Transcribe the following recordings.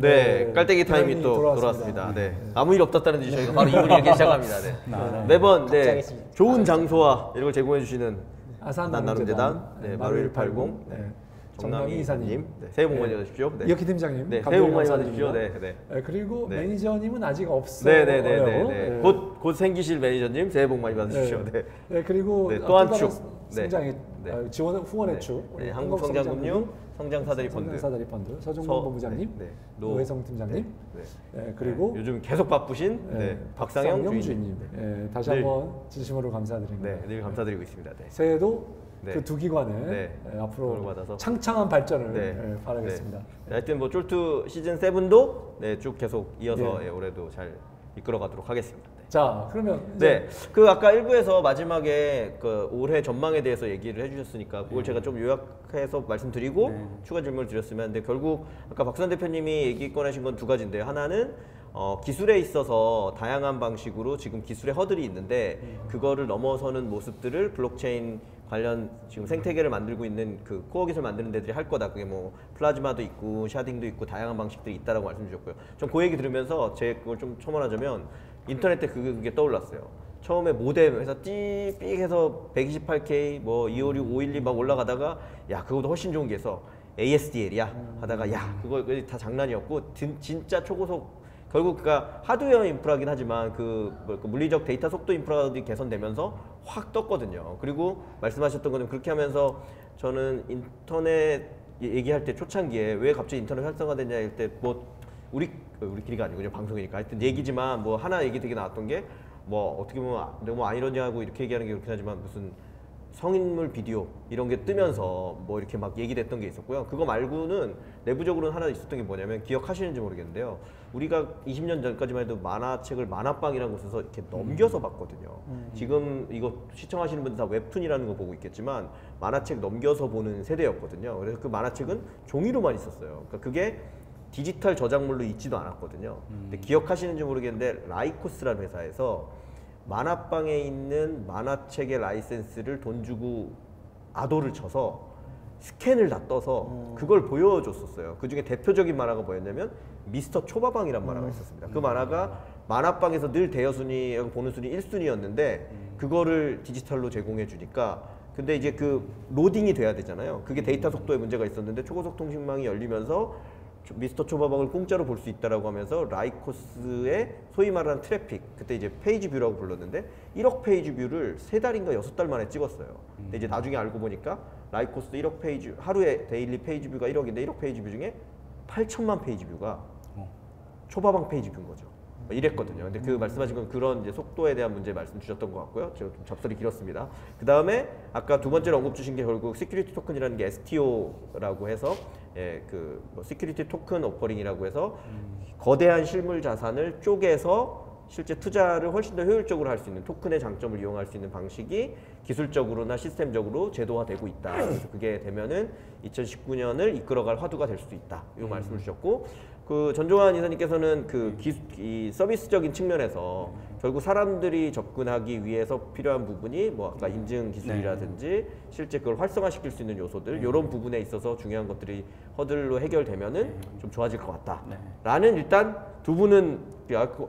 네, 깔때기 타임이 또 돌아왔습니다. 네. 아무 일 없었다는 듯이 저희가 바로 2부 이렇게 시작합니다. 네. 매번 네, 좋은 장소와 이런 걸 제공해 주시는 아산나눔재단 마루 180 정남희 이사님 새해 복 많이 받으십시오. 이혁희 팀장님 새해 복 많이 받으십시오. 그리고 매니저님은 아직 없어요. 네네네. 곧 생기실 매니저님 새해 복 많이 받으십시오. 그리고 또 한 축 성장의 지원 후원의 축 한국성장금융 성장사다리 펀드 서종범 본부장님, 노혜성 팀장님, 그리고 요즘 계속 바쁘신 박상영 주인님, 다시 한번 진심으로 감사드립니다. 늘 감사드리고 있습니다. 새해도 그 두 기관에 앞으로 창창한 발전을 바라겠습니다. 하여튼 뭐 쫄투 시즌 7도 쭉 계속 이어서 올해도 잘 이끌어가도록 하겠습니다. 자, 그러면 그 아까 1부에서 마지막에 그 올해 전망에 대해서 얘기를 해주셨으니까 그걸 제가 좀 요약해서 말씀드리고 추가 질문을 드렸으면, 근데 결국 아까 박수환 대표님이 얘기 꺼내신 건 두 가지인데요. 하나는 기술에 있어서 다양한 방식으로 지금 기술의 허들이 있는데 그거를 넘어서는 모습들을 블록체인 관련 지금 생태계를 만들고 있는 그 코어 기술 만드는 데들이 할 거다. 그게 뭐 플라즈마도 있고 샤딩도 있고 다양한 방식들이 있다라고 말씀 주셨고요. 전 그 얘기 들으면서 제 그걸 좀 첨언하자면 인터넷 때 그게 떠올랐어요. 처음에 모뎀 해서 띠삑 해서 128K 뭐 256, 512 막 올라가다가 야 그거보다 훨씬 좋은 게 있어. ASDL이야 하다가 야 그거 다 장난이었고 진짜 초고속 결국 그니까 하드웨어 인프라긴 하지만 그 물리적 데이터 속도 인프라가 개선되면서 확 떴거든요. 그리고 말씀하셨던 거는 그렇게 하면서 저는 인터넷 얘기할 때 초창기에 왜 갑자기 인터넷 활성화됐냐 할 때 뭐 우리끼리가 아니고 그냥 방송이니까 하여튼 얘기지만 뭐 하나 얘기 되게 나왔던 게 뭐 어떻게 보면 너무 아이러니하고 이렇게 얘기하는 게 그렇긴 하지만 무슨 성인물 비디오 이런 게 뜨면서 뭐 이렇게 막 얘기됐던 게 있었고요. 그거 말고는 내부적으로는 하나 있었던 게 뭐냐면 기억하시는지 모르겠는데요. 우리가 20년 전까지만 해도 만화책을 만화방이라는 곳에서 이렇게 넘겨서 봤거든요. 지금 이거 시청하시는 분들 다 웹툰이라는 거 보고 있겠지만 만화책 넘겨서 보는 세대였거든요. 그래서 그 만화책은 종이로만 있었어요. 그러니까 그게 디지털 저작물로 있지도 않았거든요. 근데 기억하시는지 모르겠는데 라이코스라는 회사에서 만화방에 있는 만화책의 라이센스를 돈 주고 아도를 쳐서 스캔을 다 떠서 그걸 보여줬었어요. 그 중에 대표적인 만화가 뭐였냐면 미스터 초밥왕이란 만화가 있었습니다. 그 만화가 만화방에서 늘 대여순위하고 보는 순위 1순위였는데 그거를 디지털로 제공해 주니까 근데 이제 그 로딩이 돼야 되잖아요. 그게 데이터 속도에 문제가 있었는데 초고속 통신망이 열리면서 미스터 초밥왕을 공짜로 볼 수 있다라고 하면서 라이코스의 소위 말하는 트래픽, 그때 이제 페이지 뷰라고 불렀는데 1억 페이지 뷰를 3달인가 6달 만에 찍었어요. 근데 이제 나중에 알고 보니까 라이코스 1억 페이지, 하루에 데일리 페이지 뷰가 1억인데 1억 페이지 뷰 중에 8천만 페이지 뷰가 초밥왕 페이지 뷰인 거죠. 이랬거든요. 근데 그 말씀하신 건 그런 이제 속도에 대한 문제 말씀 주셨던 것 같고요. 제가 좀 잡설이 길었습니다. 그 다음에 아까 두 번째로 언급 주신 게 결국 시큐리티 토큰이라는 게 STO라고 해서 뭐 시큐리티 토큰 오퍼링이라고 해서 거대한 실물 자산을 쪼개서 실제 투자를 훨씬 더 효율적으로 할 수 있는 토큰의 장점을 이용할 수 있는 방식이 기술적으로나 시스템적으로 제도화되고 있다. 그래서 그게 되면은 2019년을 이끌어갈 화두가 될 수도 있다. 이 말씀을 주셨고 그 전종환 이사님께서는 이 서비스적인 측면에서 결국 사람들이 접근하기 위해서 필요한 부분이 뭐 아까 인증 기술이라든지 실제 그걸 활성화시킬 수 있는 요소들 이런 부분에 있어서 중요한 것들이 허들로 해결되면은 좀 좋아질 것 같다라는 일단 두 분은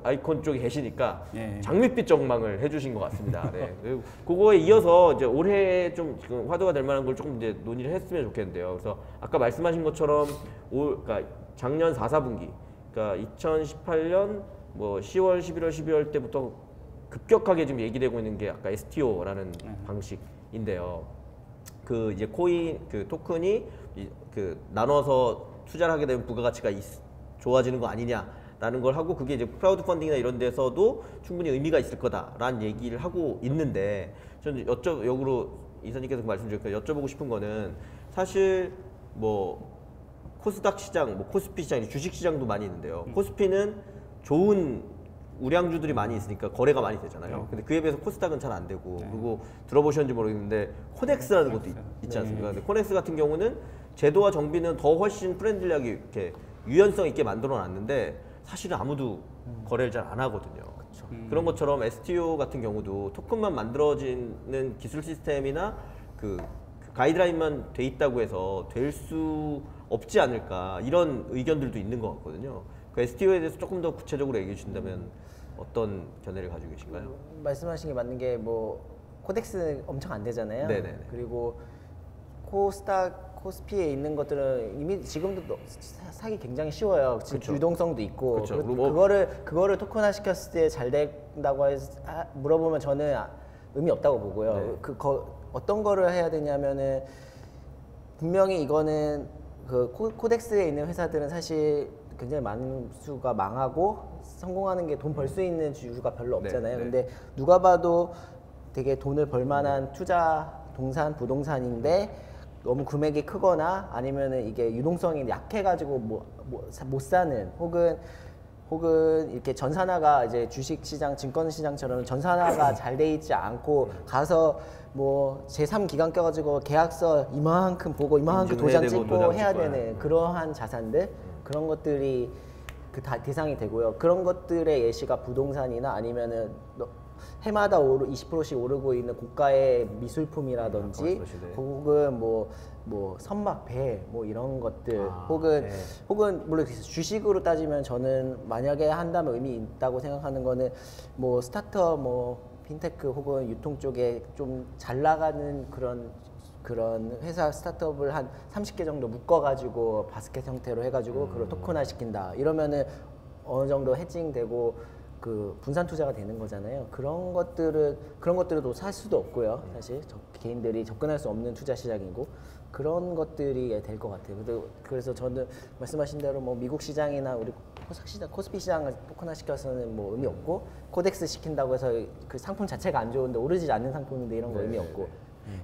아이콘 쪽에 계시니까 장밋빛 전망을 해주신 것 같습니다. 그거에 이어서 이제 올해 좀 지금 화두가 될 만한 걸 조금 이제 논의를 했으면 좋겠는데요. 그래서 아까 말씀하신 것처럼 그러니까 작년 4, 4분기, 그러니까 2018년 뭐 10월, 11월, 12월 때부터 급격하게 지금 얘기되고 있는 게 아까 STO라는 방식인데요. 그 이제 코인, 그 토큰이 그 나눠서 투자를 하게 되면 부가가치가 좋아지는 거 아니냐라는 걸 하고 그게 이제 크라우드 펀딩이나 이런 데서도 충분히 의미가 있을 거다라는 얘기를 하고 있는데 저는 역으로 이사님께서 말씀 주셨고 여쭤보고 싶은 거는 사실 뭐 코스닥 시장, 뭐 코스피 시장, 주식 시장도 많이 있는데요. 코스피는 좋은 우량주들이 많이 있으니까 거래가 많이 되잖아요. 근데 그에 비해서 코스닥은 잘 안 되고 그리고 들어보셨는지 모르겠는데 코넥스라는 것도 있지 않습니까? 근데 코넥스 같은 경우는 제도와 정비는 더 훨씬 프렌들리하게 이렇게 유연성 있게 만들어 놨는데 사실은 아무도 거래를 잘 안 하거든요. 그런 것처럼 STO 같은 경우도 토큰만 만들어지는 기술 시스템이나 그 가이드라인만 돼 있다고 해서 될 수 없지 않을까 이런 의견들도 있는 것 같거든요. 그 STO에 대해서 조금 더 구체적으로 얘기해 주신다면 어떤 견해를 가지고 계신가요? 말씀하신 게 맞는 게 뭐 코덱스 엄청 안 되잖아요. 네네네. 그리고 코스피에 있는 것들은 이미 지금도 사기 굉장히 쉬워요. 그쵸. 유동성도 있고. 그쵸. 그거를 토큰화 시켰을 때 잘 된다고 물어보면 저는 의미 없다고 보고요. 네. 어떤 거를 해야 되냐면은 분명히 이거는 그 코덱스에 있는 회사들은 사실 굉장히 많은 수가 망하고 성공하는 게 돈 벌 수 있는 주가 별로 없잖아요. 네. 근데 누가 봐도 되게 돈을 벌 만한 투자 부동산인데 너무 금액이 크거나 아니면은 이게 유동성이 약해가지고 못 사는 혹은 이렇게 전산화가 이제 주식시장, 증권시장처럼 전산화가 잘 돼 있지 않고 가서 뭐 제3기관 껴가지고 계약서 이만큼 보고 이만큼 도장 찍고 해야 되는 그러한 자산들 그런 것들이 그 대상이 되고요. 그런 것들의 예시가 부동산이나 아니면은 해마다 20%씩 오르고 있는 고가의 미술품이라든지 혹은 뭐 선박, 배 뭐 이런 것들 혹은 물론 주식으로 따지면 저는 만약에 한다면 의미 있다고 생각하는 거는 뭐 스타트업 핀테크 혹은 유통 쪽에 좀 잘 나가는 그런 회사 스타트업을 한 30개 정도 묶어가지고 바스켓 형태로 해가지고 그걸 토큰화 시킨다 이러면은 어느 정도 해칭되고 그 분산 투자가 되는 거잖아요. 그런 것들도 살 수도 없고요. 사실 개인들이 접근할 수 없는 투자 시장이고 그런 것들이 될 것 같아요. 그래서 저는 말씀하신 대로 뭐 미국 시장이나 우리 코스피 시장을 토큰화 시켜서는 뭐 의미 없고 코덱스 시킨다고 해서 그 상품 자체가 안 좋은데 오르지 않는 상품인데 이런 거 의미 없고.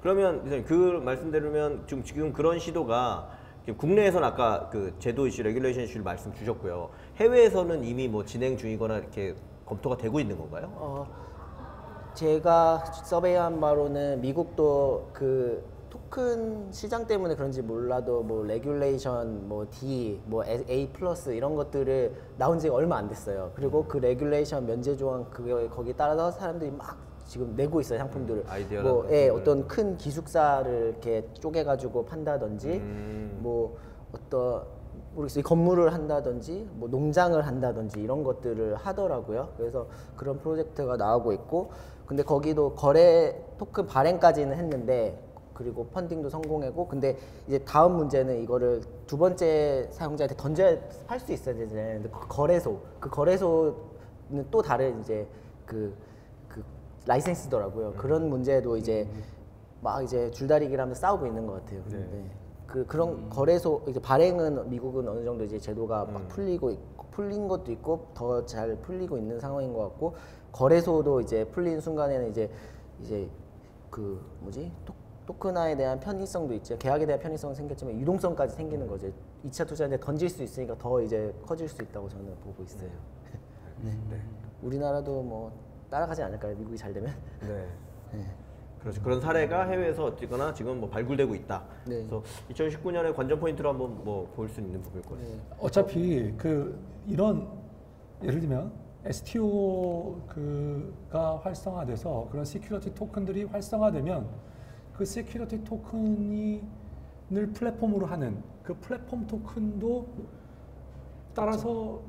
그러면 그 말씀대로면 지금 그런 시도가 국내에서는 아까 그 제도 이슈, 레귤레이션 이슈를 말씀 주셨고요. 해외에서는 이미 뭐 진행 중이거나 이렇게 검토가 되고 있는 건가요? 제가 서베이한 바로는 미국도 그 토큰 시장 때문에 그런지 몰라도 뭐 레귤레이션, 뭐 D, 뭐 A 플러스 이런 것들을 나온 지가 얼마 안 됐어요. 그리고 그 레귤레이션 면제 조항 거기에 따라서 사람들이 막 지금 내고 있어요 상품들을. 어떤 큰 기숙사를 이렇게 쪼개가지고 판다든지, 뭐 모르겠어요. 건물을 한다든지, 뭐 농장을 한다든지 이런 것들을 하더라고요. 그래서 그런 프로젝트가 나오고 있고, 근데 거기도 거래 토큰 발행까지는 했는데, 그리고 펀딩도 성공했고, 근데 이제 다음 문제는 이거를 두 번째 사용자한테 팔 수 있어야 되잖아요. 근데 그 거래소는 또 다른 이제 그 라이센스더라고요. 그런 문제도 이제 막 이제 줄다리기라면서 싸우고 있는 것 같아요. 그런 거래소 이제 발행은 미국은 어느 정도 이제 제도가 막 풀린 것도 있고 더 잘 풀리고 있는 상황인 것 같고, 거래소도 이제 풀린 순간에는 이제 그 토큰화에 대한 편의성도 있죠. 계약에 대한 편의성은 생겼지만 유동성까지 생기는 거죠. 2차 투자인데 던질 수 있으니까 더 이제 커질 수 있다고 저는 보고 있어요. 우리나라도 뭐 따라가지 않을까요? 미국이 잘 되면? 그렇죠. 그런 사례가 해외에서 어쨌거나 지금 뭐 발굴되고 있다. 그래서 2019년의 관전 포인트로 한번 뭐 볼 수 있는 부분일 것 같아요. 어차피 이런 예를 들면 STO가 활성화돼서 그런 시큐리티 토큰들이 활성화되면 그 시큐리티 토큰을 플랫폼으로 하는 그 플랫폼 토큰도 따라서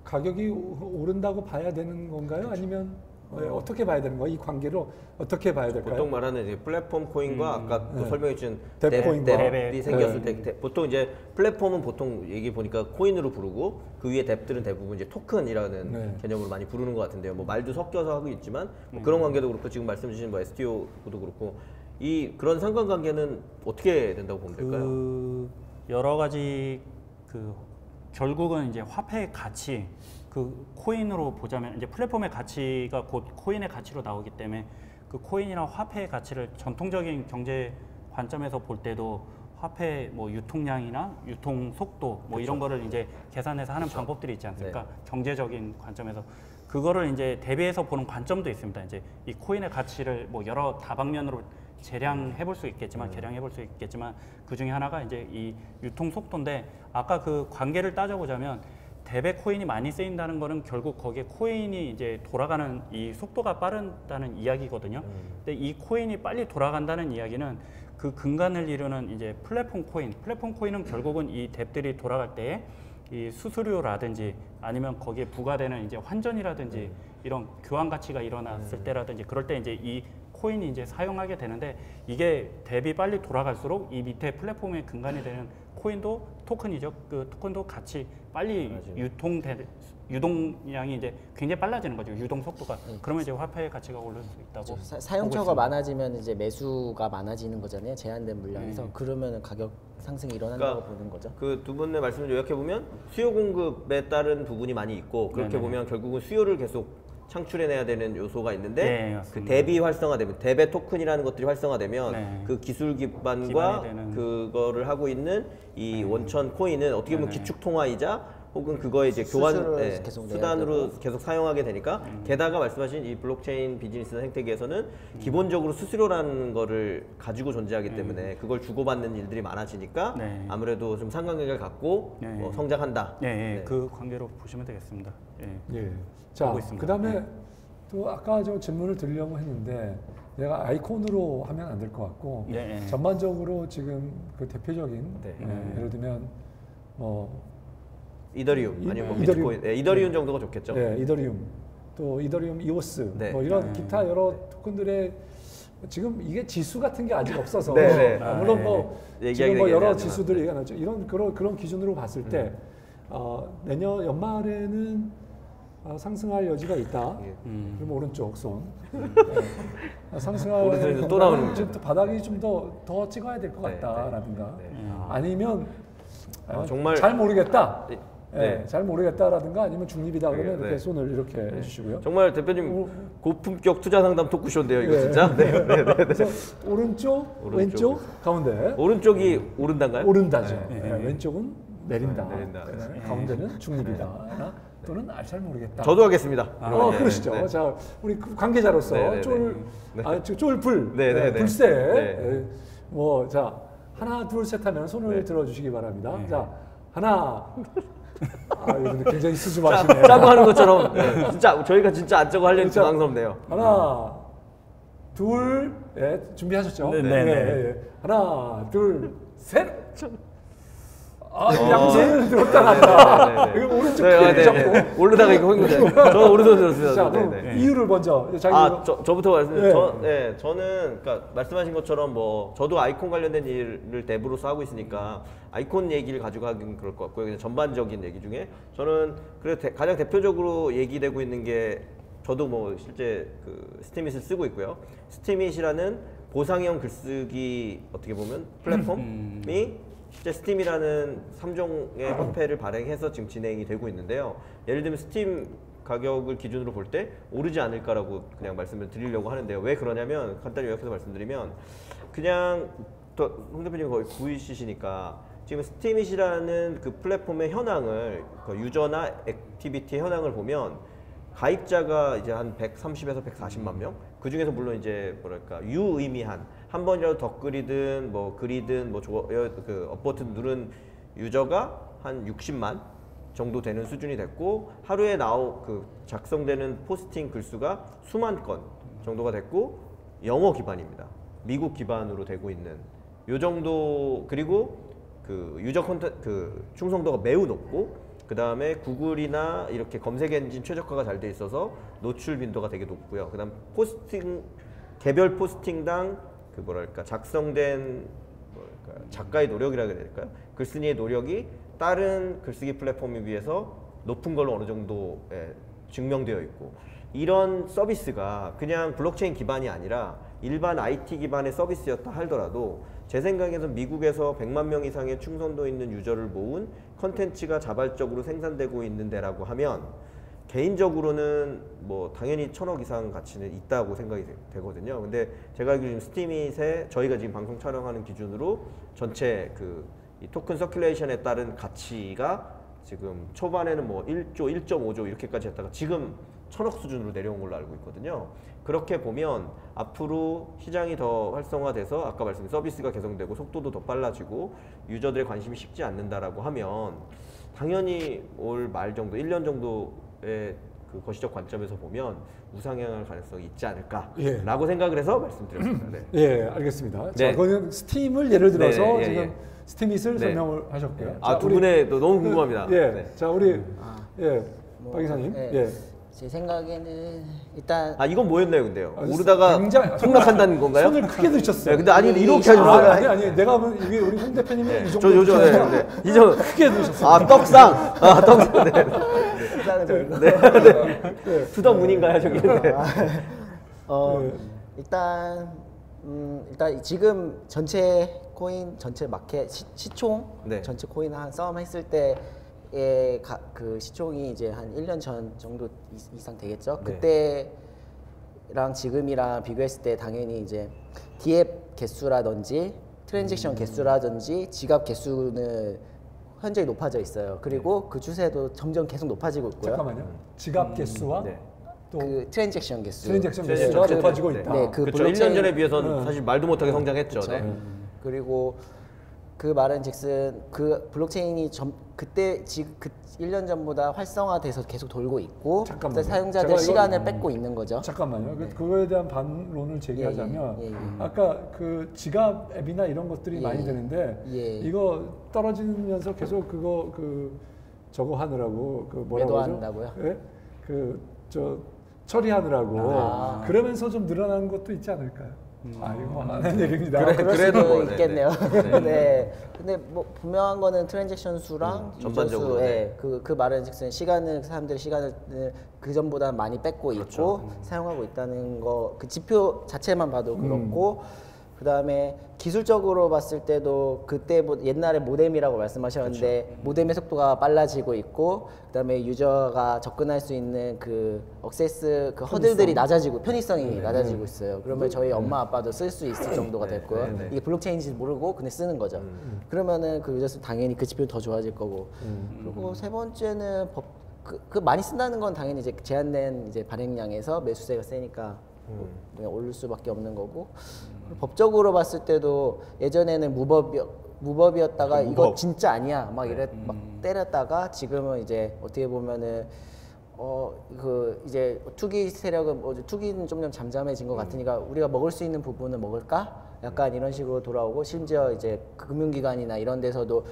가격이 오른다고 봐야 되는 건가요? 아니면 어떻게 봐야 되는 거예요? 이 관계를 어떻게 봐야 될까요? 보통 말하는 이제 플랫폼 코인과 아까 또 설명해 주신 뎁이 생겼을 때 보통 이제 플랫폼은 보통 얘기 보니까 코인으로 부르고 그 위에 뎁들은 대부분 이제 토큰이라는 개념으로 많이 부르는 것 같은데요. 뭐 말도 섞여서 하고 있지만 뭐 그런 관계도 그렇고 지금 말씀 주신 뭐 STO도 그렇고 그런 상관관계는 어떻게 된다고 보면 될까요? 여러 가지 결국은 이제 화폐의 가치, 코인으로 보자면 이제 플랫폼의 가치가 곧 코인의 가치로 나오기 때문에 그 코인이나 화폐의 가치를 전통적인 경제 관점에서 볼 때도 화폐 뭐 유통량이나 유통 속도 뭐 이런 거를 이제 계산해서 하는 방법들이 있지 않습니까? 경제적인 관점에서 그거를 이제 대비해서 보는 관점도 있습니다. 이제 이 코인의 가치를 뭐 여러 다방면으로 계량해 볼 수 있겠지만 그 중에 하나가 이제 이 유통 속도인데, 아까 그 관계를 따져보자면 뎁에 코인이 많이 쓰인다는 거는 결국 거기에 코인이 이제 돌아가는 이 속도가 빠르다는 이야기거든요. 근데 이 코인이 빨리 돌아간다는 이야기는 그 근간을 이루는 이제 플랫폼 코인은 결국은 이 뎁들이 돌아갈 때에 이 수수료라든지 아니면 거기에 부과되는 이제 환전이라든지 이런 교환 가치가 일어났을 때라든지 그럴 때 이제 이 코인이 이제 사용하게 되는데 이게 뎁이 빨리 돌아갈수록 이 밑에 플랫폼의 근간이 되는 코인도 토큰이죠. 그 토큰도 같이 빨리 유동량이 이제 굉장히 빨라지는 거죠. 유동 속도가. 그러면 이제 화폐의 가치가 오를 수 있다고. 사용처가 많아지면 이제 매수가 많아지는 거잖아요. 제한된 물량에서. 그러면 가격 상승이 일어난다고 보는 거죠. 그 두 분의 말씀을 요약해 보면 수요 공급에 따른 부분이 많이 있고 그렇게 네네. 보면 결국은 수요를 계속 창출해내야 되는 요소가 있는데 네, 그 맞습니다. 뎁이 활성화되면 뎁의 토큰이라는 것들이 활성화되면 네. 그 기술 기반과 기반이 되는. 그거를 하고 있는 이 원천 코인은 어떻게 보면 네네. 기축 통화이자 혹은 그거에 이제 교환 수수료를 계속 내야 수단으로 계속 사용하게 되니까 게다가 말씀하신 이 블록체인 비즈니스 생태계에서는 기본적으로 수수료라는 거를 가지고 존재하기 때문에 그걸 주고받는 일들이 많아지니까 네. 아무래도 좀 상관관계를 갖고 네. 성장한다. 예, 예. 네. 그 관계로 보시면 되겠습니다. 예. 예. 자, 보고 있습니다. 그다음에 네. 또 아까 저 질문을 드리려고 했는데 내가 아이콘으로 하면 안 될 것 같고 네, 네. 전반적으로 지금 그 대표적인 네. 예를 들면 뭐 이더리움 이- 아니면 뭐 이더리움. 비트코인, 네, 이더리움 정도가 좋겠죠. 이더리움 또 이더리움 이오스 네. 뭐 이런 네. 기타 여러 토큰들의 지금 이게 지수 같은 게 아직 없어서 네, 네. 물론 뭐 네. 지금 뭐 얘기하기가 여러 애매하지만. 지수들이 얘기하죠. 이런 그런 기준으로 봤을 때 내년 연말에는 상승할 여지가 있다. 예. 그럼 오른쪽 손. 상승할 오른손에서 또 나오는 지금 또 바닥이 좀 더 찍어야 될 것 네, 같다라든가 네. 아니면 정말 잘 모르겠다. 네. 네, 잘 모르겠다라든가 아니면 중립이다 그러면 네. 이렇게 손을 이렇게 해주시고요. 정말 대표님 고품격 투자 상담 토크쇼인데요, 이거 네. 진짜. 네, 네, 네, 네. 그래서 오른쪽, 왼쪽, 가운데 오른쪽이 오른단가요? 오른다죠. 네. 네, 왼쪽은 내린다. 네, 내린다. 네, 가운데는 중립이다. 또는 잘 모르겠다. 저도 하겠습니다. 네, 그러시죠. 네. 자, 우리 그 관계자로서 네, 네, 네. 쫄풀, 네, 네, 네. 불새, 네. 자 하나, 둘, 셋 하면 손을 네. 들어주시기 바랍니다. 네. 자, 하나. 이분들 굉장히 수줍어하시네요. 짜고 하는 것처럼 진짜 저희가 진짜 안 짜고 하려니 진짜. 당황스럽네요. 하나, 둘, 준비하셨죠? 네, 네, 네. 하나, 둘, 셋. 어. 양손을 들었다 놨다. 이거 오른쪽 네, 잡고. 네. 오르다가 이거 흥분돼. 저 오른손 들었습니다. 자, 네, 그럼 네. 이유를 먼저 자기 저부터 말씀드리면 네. 저는 그러니까 말씀하신 것처럼 뭐 저도 아이콘 관련된 일을 랩으로서 하고 있으니까 아이콘 얘기를 가지고 하긴 그럴 것 같고요. 그냥 전반적인 얘기 중에 저는 그래도 가장 대표적으로 얘기되고 있는 게 저도 뭐 실제 그 스티밋을 쓰고 있고요. 스티밋이라는 보상형 글쓰기 어떻게 보면 플랫폼이 실제 스팀이라는 3종의 화폐를 발행해서 지금 진행이 되고 있는데요. 예를 들면 스팀 가격을 기준으로 볼 때 오르지 않을까라고 그냥 말씀을 드리려고 하는데요. 왜 그러냐면 간단히 요약해서 말씀드리면 그냥 홍 대표님 거의 구이시시니까 지금 스팀잇이라는 그 플랫폼의 현황을 그 유저나 액티비티 현황을 보면 가입자가 이제 한 130에서 140만 명. 그 중에서 물론 이제 뭐랄까 유의미한 한 번이라도 덧글이든 뭐 글이든 뭐 그 업버튼 누른 유저가 한 60만 정도 되는 수준이 됐고 하루에 그 작성되는 포스팅 글수가 수만 건 정도가 됐고 영어 기반입니다. 미국 기반으로 되고 있는 요 정도. 그리고 그 유저 그 충성도가 매우 높고 그 다음에 구글이나 이렇게 검색 엔진 최적화가 잘 돼 있어서 노출 빈도가 되게 높고요. 그 다음 개별 포스팅당 그 뭐랄까 작성된 뭐랄까 작가의 노력이라고 해야 될까요? 글쓴이의 노력이 다른 글쓰기 플랫폼에 비해서 높은 걸로 어느 정도 증명되어 있고 이런 서비스가 그냥 블록체인 기반이 아니라 일반 IT 기반의 서비스였다 하더라도 제 생각에는 미국에서 100만 명 이상의 충성도 있는 유저를 모은 컨텐츠가 자발적으로 생산되고 있는 데라고 하면 개인적으로는 뭐 당연히 1000억 이상 가치는 있다고 생각이 되거든요. 근데 제가 알기로 지금 스팀잇에 저희가 지금 방송 촬영하는 기준으로 전체 이 토큰 서큘레이션에 따른 가치가 지금 초반에는 뭐 1조, 1.5조 이렇게까지 했다가 지금 1000억 수준으로 내려온 걸로 알고 있거든요. 그렇게 보면 앞으로 시장이 더 활성화돼서 아까 말씀드린 서비스가 개선되고 속도도 더 빨라지고 유저들의 관심이 식지 않는다라고 하면 당연히 올 말 정도, 1년 정도에 그 거시적 관점에서 보면 우상향할 가능성이 있지 않을까라고 예. 생각을 해서 말씀드렸습니다. 네. 예, 알겠습니다. 자, 네. 그거는 스팀을 예를 들어서 네, 예, 지금 예. 스팀잇을 네. 설명을 하셨고요. 아, 두 분의 너무 궁금합니다. 예, 네. 자 우리 예, 뭐, 박 이사님, 예. 예. 제 생각에는 일단 아, 이건 뭐였나요, 근데요? 아, 오르다가 굉장히- fog락한다는 건가요? 손을 크게 드셨어요. 네, 근데 아니 이렇게 아, 하셨어요. 아니, 내가 보면 이게 우리 홍 대표님이 이 정도 저 요즘 드셨는데 네. 이전 크게 드셨어요. 아 떡상, 아 떡상, 네. 일상적으로 네. 투더문인가요, 저기? 네. 네. 일단 지금 전체 코인 전체 마켓 시총 네. 전체 코인 한 싸움 했을 때의 그 시총이 이제 한 1년 전 정도 이상 되겠죠. 네. 그때랑 지금이랑 비교했을 때 당연히 이제 디앱 개수라든지 트랜잭션 개수라든지 지갑 개수는 현저히 높아져 있어요. 그리고 그 추세도 점점 계속 높아지고 있고요. 잠깐만요. 지갑 개수와 네. 또 그 트랜잭션 개수. 트랜잭션 트랜잭션 개수가 개수. 높아지고 네. 있다. 네, 그 그렇죠. 1년 블록체인- 전에 비해서는 사실 말도 못하게 성장했죠. 그쵸. 네. 그리고 그 말은즉슨 그 블록체인이 그때 지금 그 1년 전보다 활성화돼서 계속 돌고 있고 잠깐만요. 사용자들 제가 시간을 뺏고 있는 거죠. 잠깐만요. 그거에 대한 반론을 제기하자면 예, 예, 예. 아까 그 지갑 앱이나 이런 것들이 예, 많이 예. 되는데 예. 이거 떨어지면서 계속 그거 저거 하느라고 그 뭐라고 하죠? 매도한다고요? 예? 그저 처리하느라고 그러면서 좀 늘어나는 것도 있지 않을까요? 아 이거 뭐 하는 얘기입니다. 그래, 그럴 그래도 수도 뭐, 네, 있겠네요. 네. 네. 근데 뭐 분명한 거는 트랜잭션 수랑 유저 전반적으로, 수, 네. 예. 그 말은즉슨 사람들의 시간을 그 전보다 많이 뺏고 있고 사용하고 있다는 거 그 지표 자체만 봐도 그렇고 그 다음에 기술적으로 봤을 때도 그때 옛날에 모뎀이라고 말씀하셨는데 모뎀의 속도가 빨라지고 있고 그 다음에 유저가 접근할 수 있는 그 억세스 그 허들들이 낮아지고 편의성이 낮아지고 있어요. 그러면 저희 엄마 아빠도 쓸 수 있을 정도가 됐고요. 네, 네. 이게 블록체인인지 모르고 그냥 쓰는 거죠. 그러면은 그 유저 수 당연히 그 지표 더 좋아질 거고. 그리고 세 번째는 그 많이 쓴다는 건 당연히 이제 제한된 이제 발행량에서 매수세가 세니까 그냥 오를 수밖에 없는 거고. 법적으로 봤을 때도 예전에는 무법이었다가 이거 진짜 아니야 막 막 때렸다가 지금은 이제 어떻게 보면은 그 이제 투기 세력은 투기는 좀 잠잠해진 것 같으니까 우리가 먹을 수 있는 부분은 먹을까? 약간 이런 식으로 돌아오고 심지어 이제 금융기관이나 이런 데서도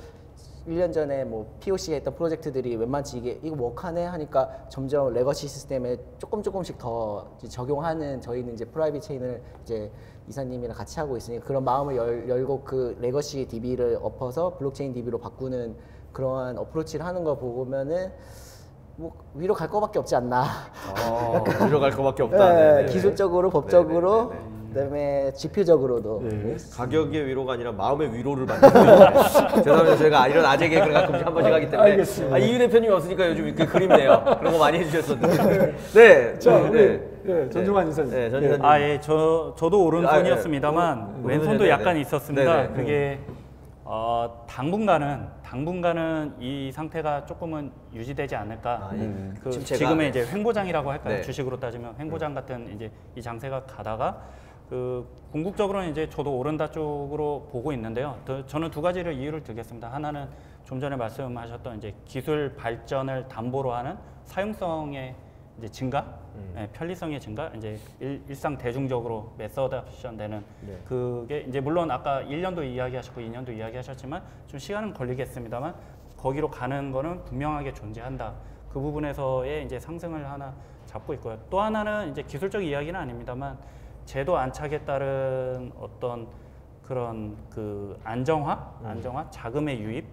1년 전에 뭐 POC 했던 프로젝트들이 웬만치 이거 워크하네 하니까 점점 레거시 시스템에 조금씩 더 이제 적용하는 저희는 이제 프라이빗 체인을 이제 이사님이랑 같이 하고 있으니까 그런 마음을 열고 그 레거시 DB를 엎어서 블록체인 DB로 바꾸는 그러한 어프로치를 하는 거 보면은 뭐 위로 갈 거밖에 없지 않나. 위로 갈 거밖에 없다. 네, 네, 네. 기술적으로, 법적으로, 네, 네, 네, 그다음에 지표적으로도. 네. 가격의 위로가 아니라 마음의 위로를 받는 거예요. 죄송합니다. 저희가 이런 아재 개그를 가끔씩 한 번씩 하기 때문에. 알겠습니다. 이유 대표님이 없으니까 요즘 이렇게 그립네요. 그런 거 많이 해주셨었는데. 네. 자, 네, 우리 네. 예, 전종환 이사님. 네, 전 이사님. 예, 저도 오른손이었습니다만 왼손도 네, 약간 네. 있었습니다. 네, 네. 그게 당분간은 이 상태가 조금은 유지되지 않을까. 그 침체가, 지금의 네. 이제 횡보장이라고 할까요? 네. 주식으로 따지면 횡보장 같은 이제 이 장세가 가다가 그 궁극적으로는 이제 저도 오른다 쪽으로 보고 있는데요. 저는 두 가지를 이유를 들겠습니다. 하나는 좀 전에 말씀하셨던 이제 기술 발전을 담보로 하는 사용성의 이제 증가, 편리성의 증가, 이제 일상 대중적으로 매서답션 되는 그게 이제 물론 아까 1년도 이야기하셨고 2년도 이야기하셨지만 좀 시간은 걸리겠습니다만 거기로 가는 거는 분명하게 존재한다. 그 부분에서의 이제 상승을 하나 잡고 있고요. 또 하나는 이제 기술적 이야기는 아닙니다만 제도 안착에 따른 어떤 그런 그 안정화, 자금의 유입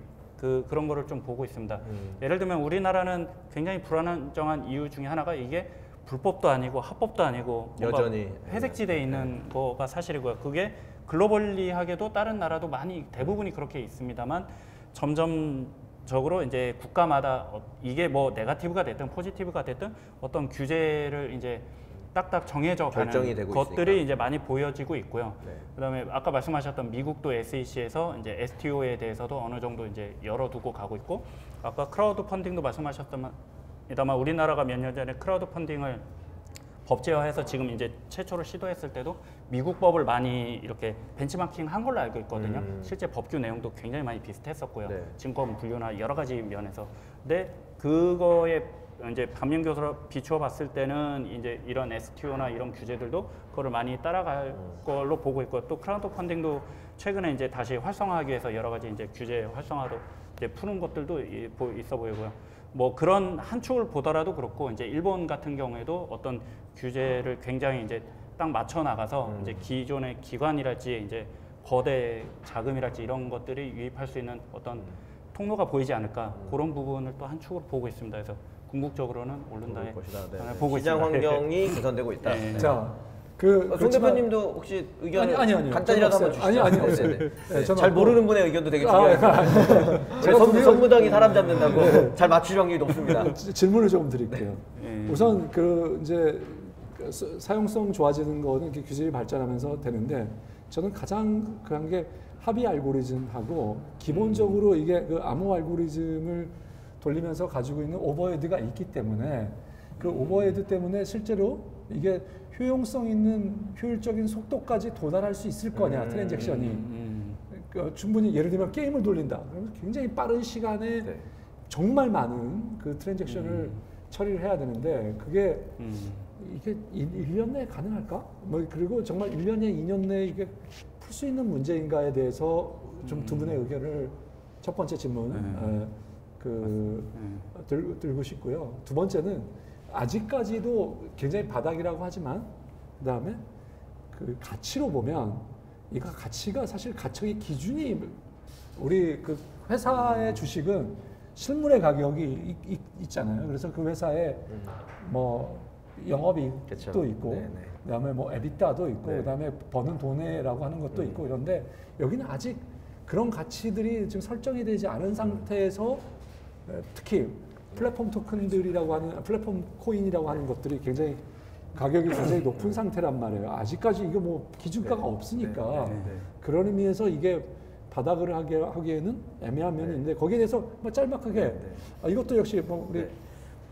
그런 거를 좀 보고 있습니다. 예를 들면 우리나라는 굉장히 불안정한 이유 중에 하나가 이게 불법도 아니고 합법도 아니고 뭔가 여전히 회색지대에 있는 거가 사실이고요. 그게 글로벌리하게도 다른 나라도 많이 대부분이 그렇게 있습니다만 점점적으로 이제 국가마다 이게 뭐 네거티브가 됐든 포지티브가 됐든 어떤 규제를 이제 딱딱 정해져 가는 결정이 되고 것들이 있으니까. 이제 많이 보여지고 있고요. 네. 그다음에 아까 말씀하셨던 미국도 SEC에서 이제 STO에 대해서도 어느 정도 이제 열어두고 가고 있고 아까 크라우드 펀딩도 말씀하셨다만 우리나라가 몇 년 전에 크라우드 펀딩을 법제화해서 지금 이제 최초로 시도했을 때도 미국 법을 많이 이렇게 벤치마킹 한 걸로 알고 있거든요. 실제 법규 내용도 굉장히 많이 비슷했었고요. 네. 증권 분류나 여러 가지 면에서. 근데 그거에 이제 반면교사로 비추어 봤을 때는 이제 이런 STO나 이런 규제들도 그거를 많이 따라갈 걸로 보고 있고, 또 크라우드 펀딩도 최근에 이제 다시 활성화하기 위해서 여러 가지 이제 규제 활성화도 이제 푸는 것들도 있어 보이고요. 뭐 그런 한 축을 보더라도 그렇고, 이제 일본 같은 경우에도 어떤 규제를 굉장히 이제 딱 맞춰 나가서 이제 기존의 기관이랄지 이제 거대 자금이랄지 이런 것들이 유입할 수 있는 어떤 통로가 보이지 않을까, 그런 부분을 또 한 축으로 보고 있습니다. 그래서 궁극적으로는 오른다의 보고 시장 있습니다. 환경이 개선되고 있다. 네. 네. 자, 송 대표님도 혹시 의견 아니요. 간단히라도 한번 주시죠. 아니요. 네, 저는 잘 뭐- 모르는 분의 의견도 되게 중요해요. 제가 선무당이 사람 잡는다고 잘 맞출 확률이 높습니다. 질문을 조금 드릴게요. 네. 우선 그 이제 그 사용성 좋아지는 거는 이렇게 기술이 발전하면서 되는데, 저는 가장 그런 게 합의 알고리즘하고 기본적으로 이게 그 암호 알고리즘을 돌리면서 가지고 있는 오버헤드가 있기 때문에, 그 오버헤드 때문에 실제로 이게 효용성 있는 효율적인 속도까지 도달할 수 있을 거냐, 트랜잭션이. 충분히 예를 들면 게임을 돌린다. 그러면 굉장히 빠른 시간에 네. 정말 많은 그 트랜잭션을 처리를 해야 되는데, 그게 이게 1년 내에 가능할까? 뭐 그리고 정말 1년 내, 2년 내에 이게 풀 수 있는 문제인가에 대해서 좀 두 분의 의견을 첫 번째 질문 들고 싶고요. 두 번째는 아직까지도 굉장히 바닥이라고 하지만, 그다음에 그 가치로 보면 이 가치가 사실 가치의 기준이, 우리 그 회사의 주식은 실물의 가격이 있잖아요. 그래서 그 회사에 뭐 영업이익도 그쵸. 있고, 네네. 그다음에 뭐 에비타도 있고, 네. 그다음에 버는 돈에라고 하는 것도 있고 이런데, 여기는 아직 그런 가치들이 지금 설정이 되지 않은 상태에서 특히 플랫폼 토큰들이라고 하는, 플랫폼 코인이라고 하는 것들이 굉장히 가격이 굉장히 높은 상태란 말이에요. 아직까지 이게 뭐 기준가가 없으니까. 그런 의미에서 이게 바닥을 하기에는 애매한 면이 있는데, 거기에 대해서 뭐 짤막하게 이것도 역시 뭐 우리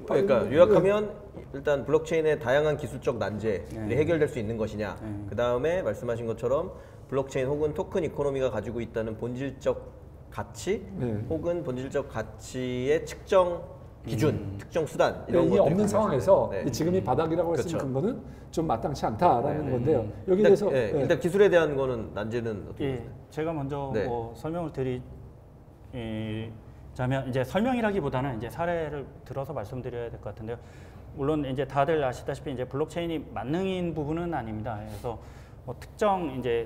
그러니까 요약하면 일단 블록체인의 다양한 기술적 난제들이 해결될 수 있는 것이냐, 그 다음에 말씀하신 것처럼 블록체인 혹은 토큰 이코노미가 가지고 있다는 본질적 가치 혹은 본질적 가치의 측정 기준, 특정 수단 이런 이게 없는 상황에서 네. 지금이 바닥이라고 했으면 그렇죠. 근거는 좀 마땅치 않다라는 건데요. 여기 대해서 일단 기술에 대한 거는 난제는 어떻게 예, 보세요? 제가 먼저 네. 뭐 설명을 드리자면, 이제 설명이라기보다는 이제 사례를 들어서 말씀드려야 될 것 같은데요. 물론 이제 다들 아시다시피 이제 블록체인이 만능인 부분은 아닙니다. 그래서 뭐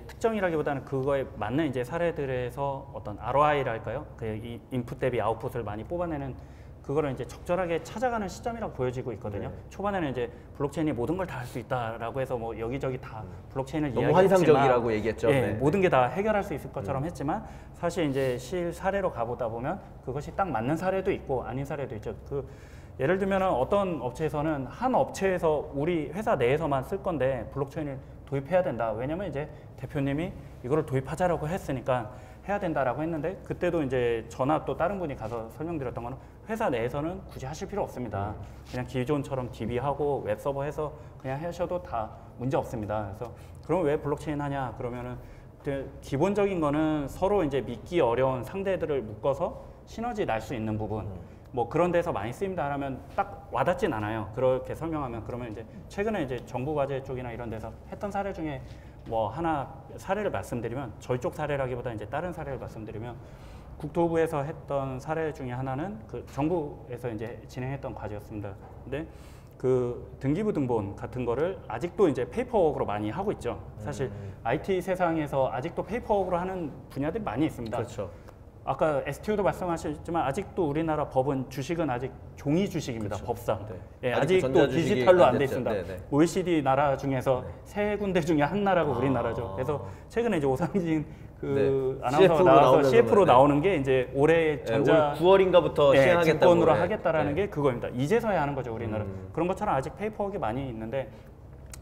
특정이라기보다는 그거에 맞는 이제 사례들에서 어떤 ROI랄까요? 그 인풋 대비 아웃풋을 많이 뽑아내는, 그거를 이제 적절하게 찾아가는 시점이라고 보여지고 있거든요. 초반에는 이제 블록체인이 모든 걸 다 할 수 있다라고 해서 뭐 여기저기 다 블록체인을 너무 이야기했지만, 환상적이라고 얘기했죠. 예, 네. 모든 게 다 해결할 수 있을 것처럼 했지만, 사실 이제 실 사례로 가보다 보면 그것이 딱 맞는 사례도 있고 아닌 사례도 있죠. 그 예를 들면 어떤 업체에서는 한 업체에서 우리 회사 내에서만 쓸 건데 블록체인을 도입해야 된다. 왜냐면 이제 대표님이 이거를 도입하자라고 했으니까 해야 된다라고 했는데, 그때도 이제 저나 또 다른 분이 가서 설명드렸던 거는 회사 내에서는 굳이 하실 필요 없습니다. 그냥 기존처럼 DB하고 웹서버 해서 그냥 하셔도 다 문제 없습니다. 그래서 그럼 왜 블록체인 하냐? 그러면은 기본적인 거는 서로 이제 믿기 어려운 상대들을 묶어서 시너지 날 수 있는 부분, 뭐 그런 데서 많이 쓰입니다 하면 딱 와닿진 않아요. 그렇게 설명하면. 그러면 이제 최근에 이제 정부 과제 쪽이나 이런 데서 했던 사례 중에 뭐 하나 사례를 말씀드리면, 저희 쪽 사례라기보다 이제 다른 사례를 말씀드리면, 국토부에서 했던 사례 중에 하나는 그 정부에서 이제 진행했던 과제였습니다. 근데 그 등기부 등본 같은 거를 아직도 이제 페이퍼워크로 많이 하고 있죠. 사실 IT 세상에서 아직도 페이퍼워크로 하는 분야들이 많이 있습니다. 그렇죠. 아까 STO도 말씀하셨지만 아직도 우리나라 법은 주식은 아직 종이 주식입니다. 그렇죠. 법상. 네. 예, 아직도 아직도 전자주식이 디지털로 안 안 돼 됐죠. 있습니다. 네, 네. OECD 나라 중에서 세 군데 중에 한 나라가 우리나라죠. 그래서 최근에 이제 오상진 그 아나운서가 CF로 나와서 나오는 CF로 거면, 나오는 게 이제 올해 전자 올 9월인가부터 네, 시행하겠다고 증권으로 네. 하겠다라는 네. 게 그거입니다. 이제서야 하는 거죠, 우리나라. 그런 것처럼 아직 페이퍼워크가 많이 있는데,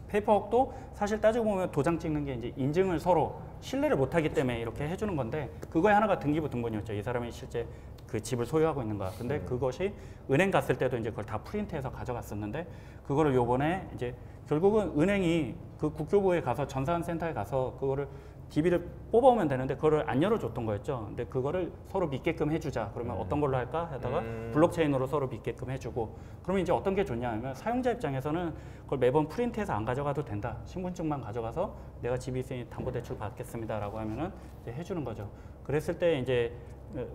페이퍼워크도 사실 따지고 보면 도장 찍는 게 이제 인증을 서로 신뢰를 못하기 때문에 이렇게 해주는 건데, 그거에 하나가 등기부 등본이었죠. 이 사람이 실제 그 집을 소유하고 있는가. 근데 그것이 은행 갔을 때도 이제 그걸 다 프린트해서 가져갔었는데, 그거를 요번에 이제 결국은 은행이 그 국교부에 가서 전산센터에 가서 그거를 DB를 뽑아오면 되는데 그거를 안 열어줬던 거였죠. 근데 그거를 서로 믿게끔 해주자. 그러면 어떤 걸로 할까 하다가 블록체인으로 서로 믿게끔 해주고, 그러면 이제 어떤 게 좋냐 하면 사용자 입장에서는 그걸 매번 프린트해서 안 가져가도 된다. 신분증만 가져가서 내가 집이 있으니 담보대출 받겠습니다라고 하면은 이제 해주는 거죠. 그랬을 때 이제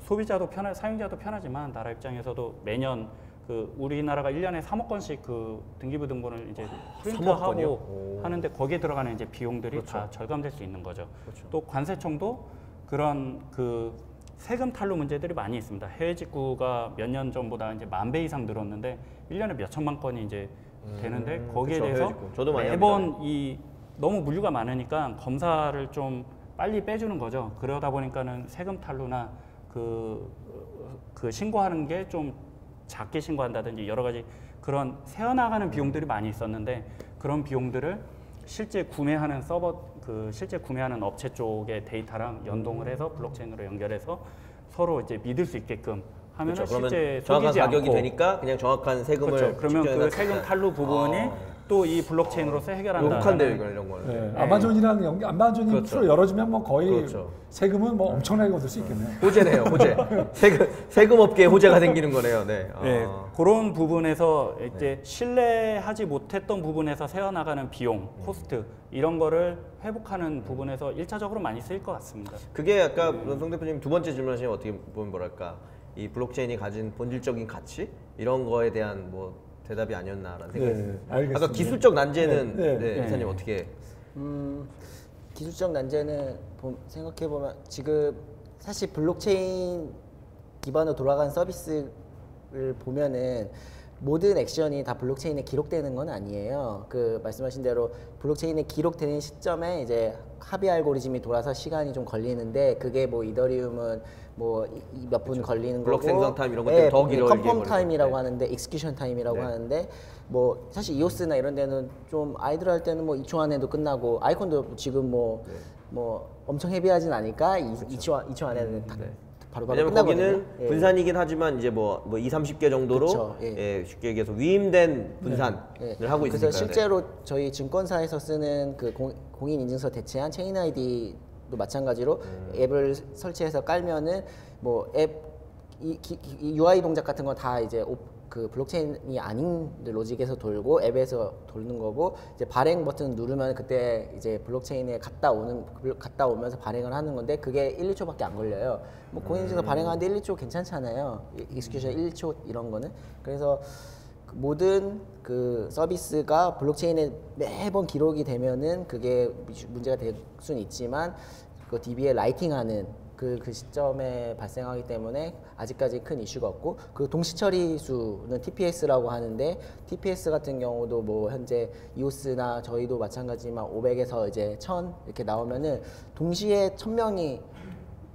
소비자도 사용자도 편하지만 나라 입장에서도 매년 그 우리나라가 1년에 3억 건씩 그 등기부 등본을 이제 3억 건이요? 프린트하고 오. 하는데 거기에 들어가는 이제 비용들이 그렇죠. 다 절감될 수 있는 거죠. 그렇죠. 또 관세청도 그런 그 세금 탈루 문제들이 많이 있습니다. 해외 직구가 몇 년 전보다 이제 10,000배 이상 늘었는데 1년에 몇 천만 건이 이제 되는데 거기에 그쵸, 대해서 해외 직구. 저도 많이 매번 합니다. 이 너무 물류가 많으니까 검사를 좀 빨리 빼주는 거죠. 그러다 보니까는 세금 탈루나 그 신고하는 게 좀 작게 신고한다든지 여러 가지 그런 새어나가는 비용들이 많이 있었는데 그런 비용들을 실제 구매하는 실제 구매하는 업체 쪽의 데이터랑 연동을 해서 블록체인으로 연결해서 서로 이제 믿을 수 있게끔 하면 그렇죠. 실제 그러면 정확한 속이지 가격이 않고 되니까 그냥 정확한 세금을 그렇죠. 그러면 그 직전에다 세금 탈루 부분이 또 이 블록체인으로서 해결한다. 욕한데요, 이런 거는. 네, 아마존이랑 아마존이 그렇죠. 풀을 열어주면 뭐 거의 그렇죠. 세금은 뭐 엄청나게 얻을 수 있겠네요. 호재네요, 호재. 세금 업계에 호재가 생기는 거네요. 네. 네, 그런 부분에서 이제 신뢰하지 못했던 부분에서 새어나가는 비용, 코스트 이런 거를 회복하는 부분에서 1차적으로 많이 쓰일 것 같습니다. 그게 아까 송 대표님 두 번째 질문하신 어떻게 보면 뭐랄까 이 블록체인이 가진 본질적인 가치 이런 거에 대한 뭐 대답이 아니었나라는 생각이 듭니다. 알겠습니다. 아까 기술적 난제는 네. 이사님 어떻게? 기술적 난제는 생각해 보면 지금 사실 블록체인 기반으로 돌아가는 서비스를 보면은 모든 액션이 다 블록체인에 기록되는 건 아니에요. 그 말씀하신 대로 블록체인에 기록되는 시점에 이제 합의 알고리즘이 돌아서 시간이 좀 걸리는데 그게 뭐 이더리움은 뭐 몇 분 걸리는 블록 거고 생성 타임 이런 것들이 더 길게 컨펌 걸리고. 타임이라고 네. 하는데 익스큐션 타임이라고 네. 하는데 뭐 사실 이오스나 이런 데는 좀 아이들 할 때는 뭐 2초 안에도 끝나고 아이콘도 지금 뭐 엄청 헤비하진 않으니까 2초 안에는 다 바로바로 왜냐면 끝나거든요. 거기는 예. 분산이긴 하지만 이제 뭐 2, 30개 정도로 그쵸, 예. 예, 쉽게 얘기해서 위임된 분산을 예. 하고 있으니까. 그래서 실제로 저희 증권사에서 쓰는 그 공인 인증서 대체한 체인 아이디도 마찬가지로 앱을 설치해서 깔면은 뭐 앱 이 UI 동작 같은 건 다 이제 그 블록체인이 아닌 로직에서 돌고 앱에서 돌는 거고 이제 발행 버튼 누르면 그때 이제 블록체인에 갔다 오면서 발행을 하는 건데 그게 1, 2초밖에 안 걸려요. 뭐 공인인증서 발행하는데 1, 2초 괜찮잖아요. 익스큐션 1초 이런 거는. 그래서 그 모든 그 서비스가 블록체인에 매번 기록이 되면은 그게 문제가 될 수는 있지만 그 DB에 라이팅하는 그 시점에 발생하기 때문에 아직까지 큰 이슈가 없고 그 동시 처리 수는 TPS라고 하는데 TPS 같은 경우도 뭐 현재 이오스나 저희도 마찬가지지만 500에서 이제 1000 이렇게 나오면은 동시에 1000명이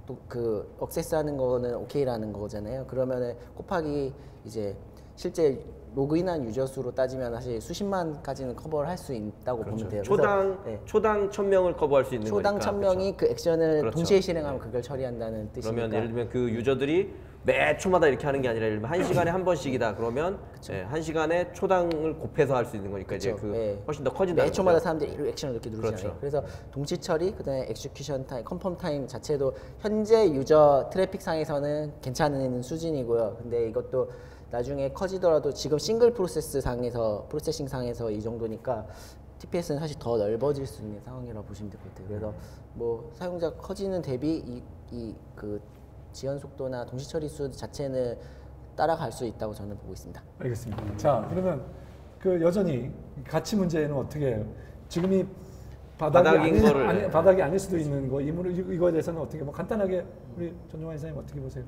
또 그 억세스하는 거는 오케이라는 거잖아요. 그러면은 곱하기 이제 실제 로그인한 유저 수로 따지면 사실 수십만까지는 커버를 할 수 있다고 보면 돼요. 초당 1000명을 커버할 수 있는 초당 거니까. 1000명이 그 액션을 그렇죠. 동시에 실행하면 그걸 처리한다는 뜻이니까. 그러면 예를 들면 그 유저들이 매 초마다 이렇게 하는 게 아니라 예를 들면 1시간에 한 번씩이다. 그러면 예, 1시간에 초당을 곱해서 할 수 있는 거니까 이제 그 예. 훨씬 더 커진다는 매 초마다 거죠. 사람들이 액션을 이렇게 누르잖아요. 그렇죠. 그래서 동시 처리, 그다음에 엑스큐션 타임, 컨펌 타임 자체도 현재 유저 트래픽 상에서는 괜찮은 수준이고요. 근데 이것도 나중에 커지더라도 지금 싱글 프로세싱 상에서 이 정도니까 TPS는 사실 더 넓어질 수 있는 상황이라고 보시면 될 것 같아요. 그래서 뭐 사용자 커지는 대비 그 지연 속도나 동시 처리 수 자체는 따라갈 수 있다고 저는 보고 있습니다. 알겠습니다. 자, 그러면 그 여전히 가치 문제는 어떻게 해요? 지금이 바닥이 아닐 수도 있는 거 이거에 대해서는 어떻게 뭐 간단하게 우리 전종환 이사님 어떻게 보세요?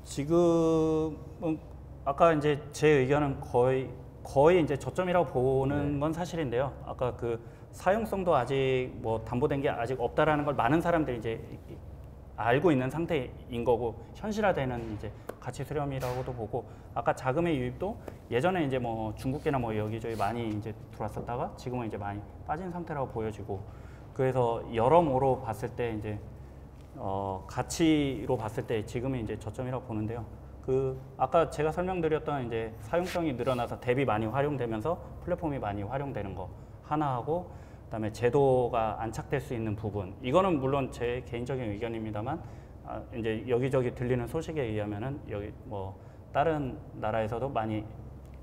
지금 아까 이제 제 의견은 거의 이제 저점이라고 보는 건 사실인데요. 아까 그 사용성도 아직 뭐 담보된 게 아직 없다라는 걸 많은 사람들이 이제 알고 있는 상태인 거고 현실화되는 이제 가치 수렴이라고도 보고 아까 자금의 유입도 예전에 이제 뭐 중국계나 뭐 여기저기 많이 이제 들어왔었다가 지금은 이제 많이 빠진 상태라고 보여지고 그래서 여러모로 봤을 때 이제 가치로 봤을 때 지금은 이제 저점이라고 보는데요. 그 아까 제가 설명드렸던 이제 사용성이 늘어나서 앱이 많이 활용되면서 플랫폼이 많이 활용되는 거 하나하고 그다음에 제도가 안착될 수 있는 부분, 이거는 물론 제 개인적인 의견입니다만 이제 여기저기 들리는 소식에 의하면은 여기 뭐 다른 나라에서도 많이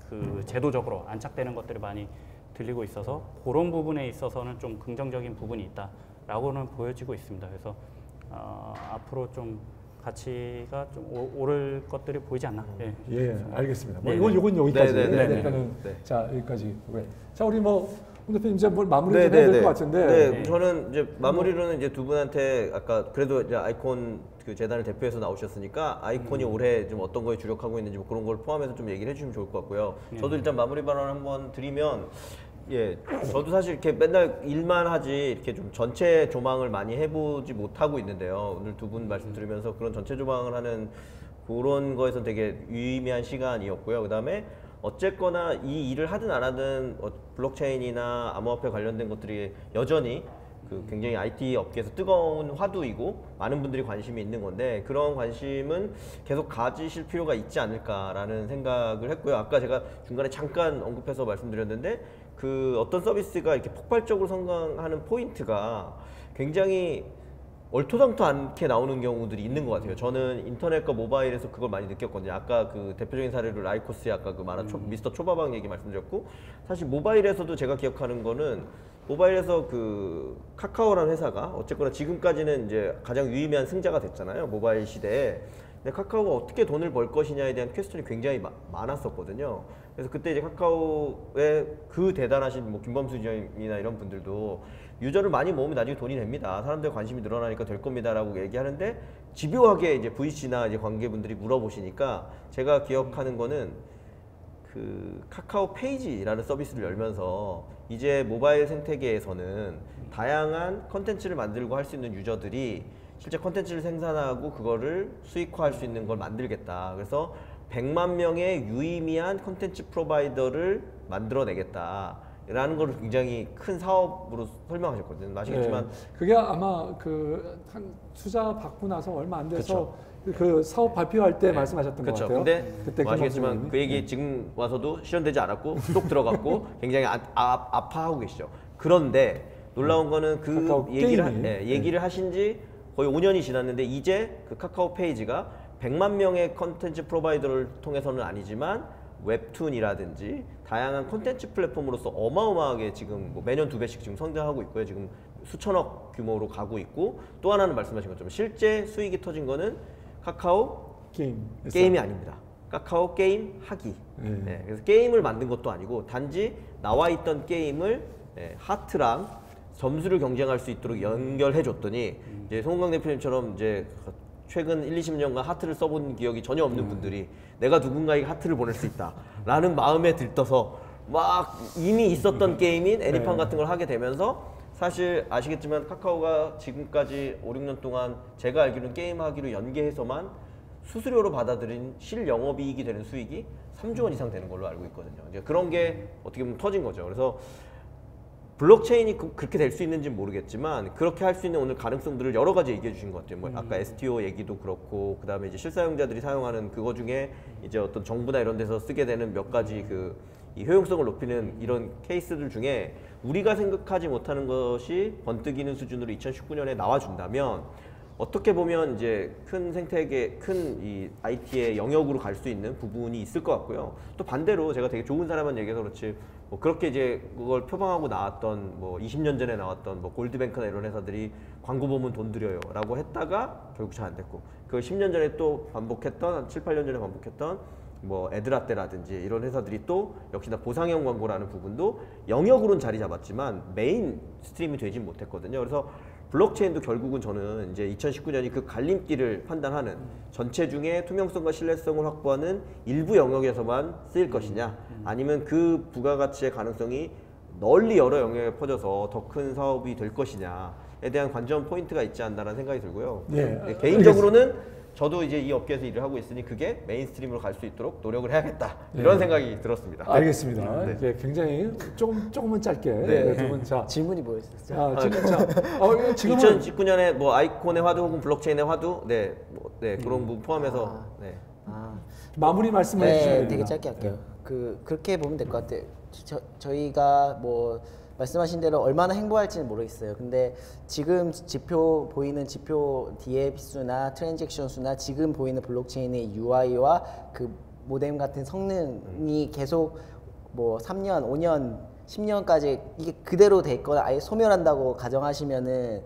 그 제도적으로 안착되는 것들이 많이 들리고 있어서 그런 부분에 있어서는 좀 긍정적인 부분이 있다라고는 보여지고 있습니다. 그래서 앞으로 좀 가치가 좀 오를 것들이 보이지 않나? 예, 예, 알겠습니다. 뭐 네, 이건 여기까지. 네, 네, 네, 일단은 네. 자 여기까지. 네. 자 우리 뭐 홍 대표님 이제 뭘 마무리 네, 좀 해야 네, 될 네. 것 같은데. 네, 저는 이제 마무리로는 이제 두 분한테 아까 그래도 이제 아이콘 그 재단을 대표해서 나오셨으니까 아이콘이 올해 좀 어떤 거에 주력하고 있는지 뭐 그런 걸 포함해서 좀 얘기를 해주시면 좋을 것 같고요. 저도 일단 마무리 발언 한번 드리면, 예, 저도 사실 이렇게 맨날 일만 하지 이렇게 좀 전체 조망을 많이 해보지 못하고 있는데요. 오늘 두 분 말씀 들으면서 그런 전체 조망을 하는 그런 거에서 되게 유의미한 시간이었고요. 그 다음에 어쨌거나 이 일을 하든 안 하든 블록체인이나 암호화폐 관련된 것들이 여전히 그 굉장히 IT 업계에서 뜨거운 화두이고 많은 분들이 관심이 있는 건데, 그런 관심은 계속 가지실 필요가 있지 않을까라는 생각을 했고요. 아까 제가 중간에 잠깐 언급해서 말씀드렸는데, 그 어떤 서비스가 이렇게 폭발적으로 성장하는 포인트가 굉장히 얼토당토 않게 나오는 경우들이 있는 것 같아요. 저는 인터넷과 모바일에서 그걸 많이 느꼈거든요. 아까 그 대표적인 사례로 라이코스의 아까 그 미스터 초밥왕 얘기 말씀드렸고, 사실 모바일에서도 제가 기억하는 거는 모바일에서 그 카카오라는 회사가 어쨌거나 지금까지는 이제 가장 유의미한 승자가 됐잖아요. 모바일 시대에. 근데 카카오가 어떻게 돈을 벌 것이냐에 대한 퀘스천이 굉장히 많았었거든요. 그래서 그때 이제 카카오의 그 대단하신 뭐 김범수 지점이나 이런 분들도 유저를 많이 모으면 나중에 돈이 됩니다. 사람들 관심이 늘어나니까 될 겁니다라고 얘기하는데, 집요하게 이제 VC나 이제 관계분들이 물어보시니까 제가 기억하는 거는 그 카카오 페이지라는 서비스를 열면서 이제 모바일 생태계에서는 다양한 컨텐츠를 만들고 할 수 있는 유저들이 실제 컨텐츠를 생산하고 그거를 수익화할 수 있는 걸 만들겠다. 그래서 100만 명의 유의미한 컨텐츠 프로바이더를 만들어내겠다. 라는 걸 굉장히 큰 사업으로 설명하셨거든요. 아시겠지만 네, 그게 아마 그 한 투자 받고 나서 얼마 안 돼서 그 사업 발표할 때 말씀하셨던 것 같아요. 근데 그때 뭐 아시겠지만 김범수 그 얘기 지금 와서도 실현되지 않았고 쏙 들어갔고 굉장히 아파하고 계시죠. 그런데 놀라운 거는 그 카카오 얘기를 게임이. 얘기를 하신 지 거의 5년이 지났는데 이제 그 카카오 페이지가 100만 명의 컨텐츠 프로바이더를 통해서는 아니지만 웹툰이라든지 다양한 콘텐츠 플랫폼으로서 어마어마하게 지금 뭐 매년 2배씩 지금 성장하고 있고요. 지금 수천억 규모로 가고 있고, 또 하나는 말씀하신 것처럼 실제 수익이 터진 거는 카카오 게임이 아닙니다. 카카오 게임 하기. 네, 그래서 게임을 만든 것도 아니고 단지 나와 있던 게임을 하트랑 점수를 경쟁할 수 있도록 연결해 줬더니 이제 송은강 대표님처럼 이제 최근 1, 20년간 하트를 써본 기억이 전혀 없는 분들이 내가 누군가에게 하트를 보낼 수 있다 라는 마음에 들떠서 막 이미 있었던 게임인 애니팡 같은 걸 하게 되면서, 사실 아시겠지만 카카오가 지금까지 5, 6년 동안 제가 알기로는 게임하기로 연계해서만 수수료로 받아들인 실영업이익이 되는 수익이 3조 원 이상 되는 걸로 알고 있거든요. 이제 그런 게 어떻게 보면 터진 거죠. 그래서 블록체인이 그렇게 될 수 있는지는 모르겠지만 그렇게 할 수 있는 오늘 가능성들을 여러 가지 얘기해 주신 것 같아요. 뭐 아까 STO 얘기도 그렇고, 그 다음에 이제 실사용자들이 사용하는 그거 중에 이제 어떤 정부나 이런 데서 쓰게 되는 몇 가지 이 효용성을 높이는 이런 케이스들 중에 우리가 생각하지 못하는 것이 번뜩이는 수준으로 2019년에 나와준다면 어떻게 보면 이제 큰 생태계, 큰 이 IT의 영역으로 갈 수 있는 부분이 있을 것 같고요. 또 반대로 제가 되게 좋은 사람만 얘기해서 그렇지, 뭐 그렇게 이제 그걸 표방하고 나왔던 뭐 20년 전에 나왔던 뭐 골드뱅크나 이런 회사들이 광고 보면 돈 들여요라고 했다가 결국 잘 안 됐고, 그 10년 전에 또 반복했던, 한 7, 8년 전에 반복했던 뭐 에드라떼라든지 이런 회사들이 또 역시나 보상형 광고라는 부분도 영역으로는 자리 잡았지만 메인 스트림이 되진 못했거든요. 그래서 블록체인도 결국은 저는 이제 2019년이 그 갈림길을 판단하는, 전체 중에 투명성과 신뢰성을 확보하는 일부 영역에서만 쓰일 것이냐, 아니면 그 부가가치의 가능성이 널리 여러 영역에 퍼져서 더 큰 사업이 될 것이냐에 대한 관전 포인트가 있지 않나라는 생각이 들고요. 네, 개인적으로는 저도 이제 이 업계에서 일을 하고 있으니 그게 메인스트림으로 갈 수 있도록 노력을 해야겠다, 이런 생각이 들었습니다. 알겠습니다. 네. 이게 굉장히 조금은 짧게 네. 두 분 자. 질문이 뭐였었죠? 지금은 2019년에 뭐 아이콘의 화두 혹은 블록체인의 화두, 그런 부분 포함해서 마무리 말씀을 해주시면 네, 됩니다. 되게 짧게 할게요. 그렇게 보면 될 것 같아요. 저희가 뭐 말씀하신 대로 얼마나 행보할지는 모르겠어요. 근데 지금 보이는 지표 DApp 수나 트랜잭션 수나 지금 보이는 블록체인의 UI와 그 모뎀 같은 성능이 계속 뭐 3년, 5년, 10년까지 이게 그대로 돼 있거나 아예 소멸한다고 가정하시면은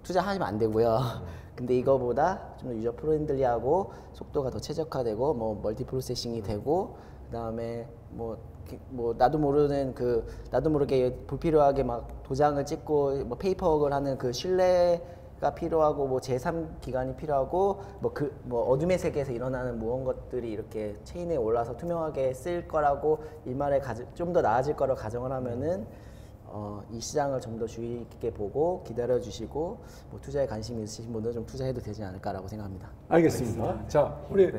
투자하시면 안 되고요. 근데 이거보다 좀 더 유저 프렌들리하고 속도가 더 최적화되고 뭐 멀티 프로세싱이 되고 그다음에 뭐 나도 모르게 불필요하게 막 도장을 찍고 뭐 페이퍼웍을 하는 그 신뢰가 필요하고 뭐 제3기관이 필요하고 뭐 어둠의 세계에서 일어나는 모든 것들이 이렇게 체인에 올라서 투명하게 쓸 거라고 일말에 좀 더 나아질 거라고 가정을 하면은 이 시장을 좀 더 주의 깊게 보고 기다려 주시고 뭐 투자에 관심이 있으신 분들은 좀 투자해도 되지 않을까라고 생각합니다. 알겠습니다. 자, 우리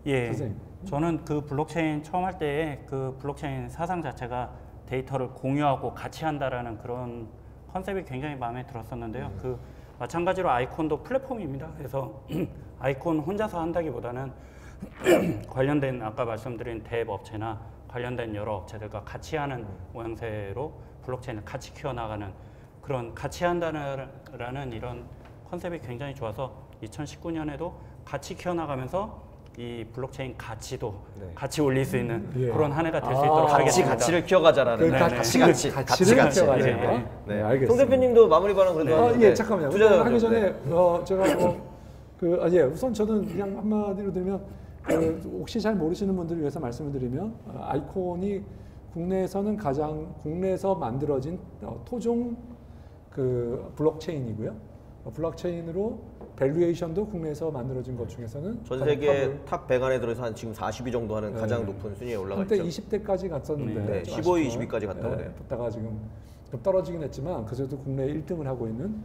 예, 선생님. 저는 그 블록체인 처음 할 때 그 블록체인 사상 자체가 데이터를 공유하고 같이 한다라는 그런 컨셉이 굉장히 마음에 들었었는데요. 그 마찬가지로 아이콘도 플랫폼입니다. 그래서 아이콘 혼자서 한다기보다는 관련된 아까 말씀드린 대앱 업체나 관련된 여러 업체들과 같이 하는 모양새로 블록체인을 같이 키워나가는 그런 같이 한다는 이런 컨셉이 굉장히 좋아서 2019년에도 같이 키워나가면서 이 블록체인 가치도 같이 올릴 수 있는 그런 한 해가 될 수 있도록 하겠습니다. 가치를 키워가자라는 가치를 키워가자. 네, 알겠습니다. 송 대표님도 마무리 발언 그래도 하는데 예, 잠깐만요. 투자 하기 전에 제가 우선 저는 그냥 한마디로 들면 혹시 잘 모르시는 분들을 위해서 말씀을 드리면 아이콘이 국내에서 만들어진 토종 그 블록체인이고요. 블록체인으로 밸류에이션도 국내에서 만들어진 것 중에서는 전 세계 탑 100 안에 들어서 한 지금 40위 정도 하는 가장 높은 순위에 올라가 있죠. 한때 20대까지 갔었는데 15위, 20위까지 갔다고 그래요. 갔다가 지금 좀 떨어지긴 했지만 그래도 국내 1등을 하고 있는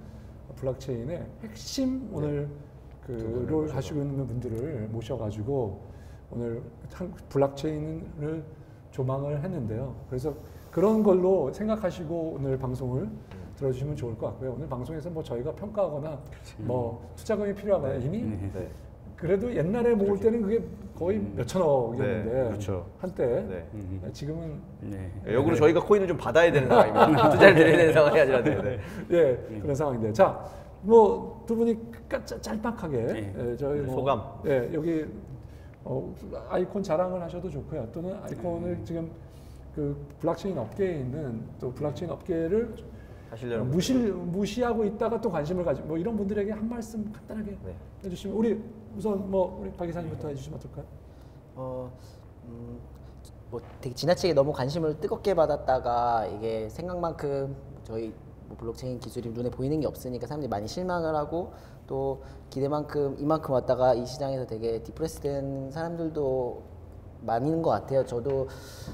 블록체인의 핵심 오늘 를 하시고 있는 분들을 모셔가지고 오늘 블록체인을 조망을 했는데요. 그래서 그런 걸로 생각하시고 오늘 방송을 들어주시면 좋을 것 같고요. 오늘 방송에서 뭐 저희가 평가하거나 뭐 투자금이 필요하거나 이미 그래도 옛날에 모을 때는 그게 거의 몇천억이었는데 그렇죠. 한때 지금은 역으로 저희가 코인을 좀 받아야 되는 상황입니다. 투자를 드려야 되는 상황이 아니라 그런 상황인데 자, 뭐 두 분이 짤막하게 저희 뭐, 소감. 여기 아이콘 자랑을 하셔도 좋고요. 또는 아이콘을 지금 그 블록체인 업계에 있는 또 블록체인 업계를 무시하고 있다가 또 관심을 가지고 뭐 이런 분들에게 한 말씀 간단하게 해주시면 우선 우리 박 이사님부터 해주시면 어떨까요? 뭐 되게 지나치게 너무 관심을 뜨겁게 받았다가 이게 생각만큼 저희 뭐 블록체인 기술이 눈에 보이는 게 없으니까 사람들이 많이 실망을 하고 또 기대만큼 이만큼 왔다가 이 시장에서 되게 디프레스된 사람들도 많은 것 같아요. 저도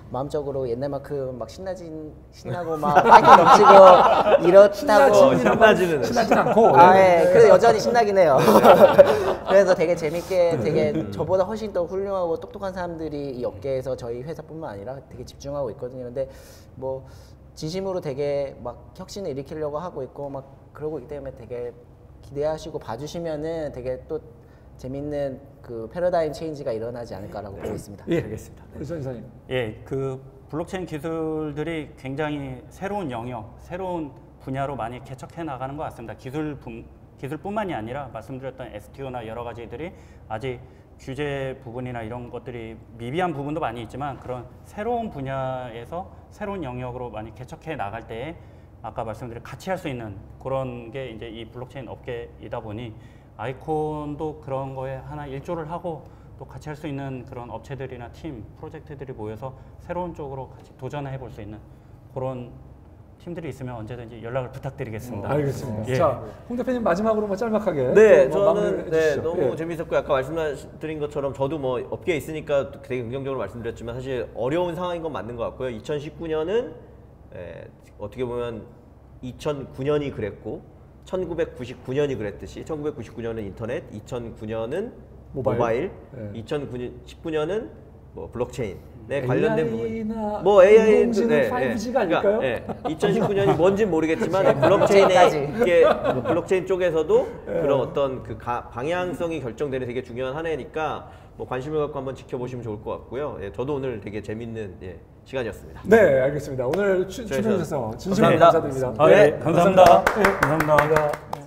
마음적으로 옛날만큼 막 신나고 막 파이팅 넘치고 이렇다고 신나진 않고 그래도 여전히 신나긴 해요. 그래서 되게 재밌게 되게 저보다 훨씬 더 훌륭하고 똑똑한 사람들이 이 업계에서 저희 회사뿐만 아니라 되게 집중하고 있거든요. 근데 뭐 진심으로 되게 막 혁신을 일으키려고 하고 있고 막 그러고 있기 때문에 되게 기대하시고 봐주시면은 되게 또 재밌는 그 패러다임 체인지가 일어나지 않을까라고 보고 있습니다. 예, 알겠습니다. 우리 이사님. 예, 그 블록체인 기술들이 굉장히 새로운 영역, 새로운 분야로 많이 개척해 나가는 것 같습니다. 기술뿐만이 아니라 말씀드렸던 STO나 여러 가지들이 아직 규제 부분이나 이런 것들이 미비한 부분도 많이 있지만 그런 새로운 분야에서 새로운 영역으로 많이 개척해 나갈 때에 아까 말씀드린 같이 할 수 있는 그런 게 이제 이 블록체인 업계이다 보니 아이콘도 그런 거에 하나 일조를 하고 또 같이 할 수 있는 그런 업체들이나 팀, 프로젝트들이 모여서 새로운 쪽으로 같이 도전해 볼 수 있는 그런 팀들이 있으면 언제든지 연락을 부탁드리겠습니다. 알겠습니다. 예. 자, 홍 대표님 마지막으로 뭐 짤막하게. 네, 뭐 저는 너무 재밌었고 아까 말씀드린 것처럼 저도 뭐 업계에 있으니까 되게 긍정적으로 말씀드렸지만 사실 어려운 상황인 건 맞는 것 같고요. 2019년은 어떻게 보면 2009년이 그랬고 1999년이 그랬듯이 1999년은 인터넷, 2009년은 모바일, 2019년은 뭐 블록체인 관련된 부분. AI나 뭐 AI 인공지능 5G가 아닐까요? 2019년이 뭔진 모르겠지만 블록체인에 이게 뭐 블록체인 쪽에서도 그런 어떤 그 방향성이 결정되는 되게 중요한 한 해니까 뭐 관심을 갖고 한번 지켜보시면 좋을 것 같고요. 저도 오늘 되게 재밌는 시간이었습니다. 네, 알겠습니다. 오늘 출연해 주셔서 진심으로 감사합니다. 감사드립니다. 아, 네, 감사합니다. 감사합니다. 감사합니다.